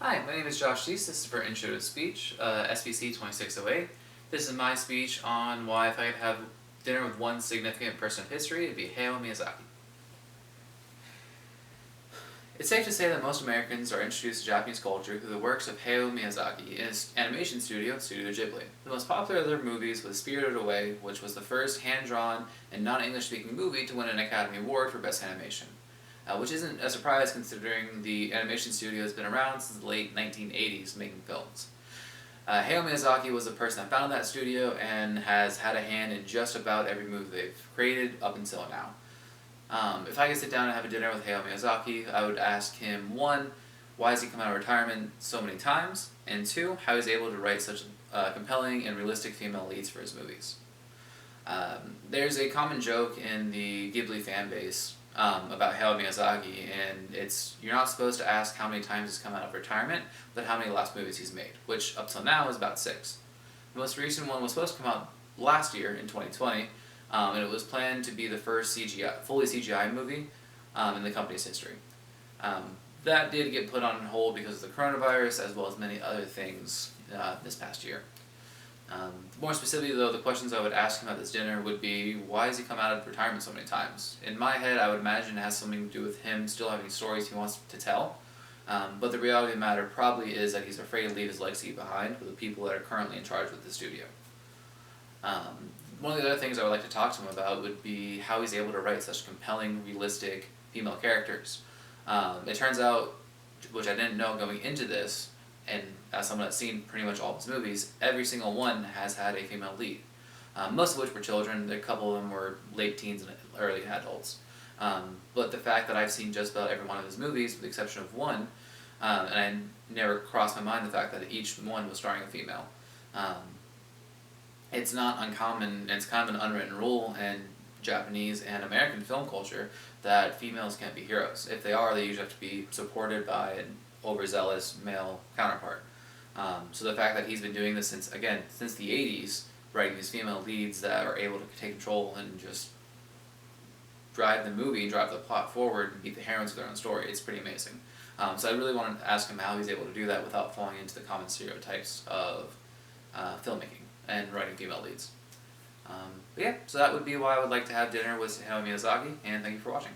Hi, my name is Josh Deese. This is for Intro to Speech, SBC 2608. This is my speech on why if I could have dinner with one significant person of history, it'd be Hayao Miyazaki. It's safe to say that most Americans are introduced to Japanese culture through the works of Hayao Miyazaki in his animation studio, Studio Ghibli. The most popular of their movies was Spirited Away, which was the first hand-drawn and non-English speaking movie to win an Academy Award for Best Animation. Which isn't a surprise considering the animation studio has been around since the late 1980s making films. Hayao Miyazaki was the person that founded that studio and has had a hand in just about every movie they've created up until now. If I could sit down and have a dinner with Hayao Miyazaki, I would ask him, one, why has he come out of retirement so many times? And two, how he's able to write such compelling and realistic female leads for his movies. There's a common joke in the Ghibli fan base about Hayao Miyazaki, and it's you're not supposed to ask how many times he's come out of retirement, but how many last movies he's made, which up till now is about 6. The most recent one was supposed to come out last year in 2020, and it was planned to be the first fully CGI movie in the company's history. That did get put on hold because of the coronavirus, as well as many other things this past year. More specifically, though, the questions I would ask him at this dinner would be, why has he come out of retirement so many times? In my head, I would imagine it has something to do with him still having stories he wants to tell, but the reality of the matter probably is that he's afraid to leave his legacy behind with the people that are currently in charge with the studio. One of the other things I would like to talk to him about would be how he's able to write such compelling, realistic female characters. It turns out, which I didn't know going into this, and as someone that's seen pretty much all of his movies, every single one has had a female lead. Most of which were children, a couple of them were late teens and early adults. But the fact that I've seen just about every one of his movies, with the exception of one, and I never crossed my mind the fact that each one was starring a female. It's not uncommon, and it's kind of an unwritten rule in Japanese and American film culture that females can't be heroes. If they are, they usually have to be supported by an overzealous male counterpart. So the fact that he's been doing this since the 80s, writing these female leads that are able to take control and just drive the movie and drive the plot forward and be the heroines of their own story, it's pretty amazing. So I really wanted to ask him how he's able to do that without falling into the common stereotypes of filmmaking and writing female leads. So that would be why I would like to have dinner with Hayao Miyazaki, and thank you for watching.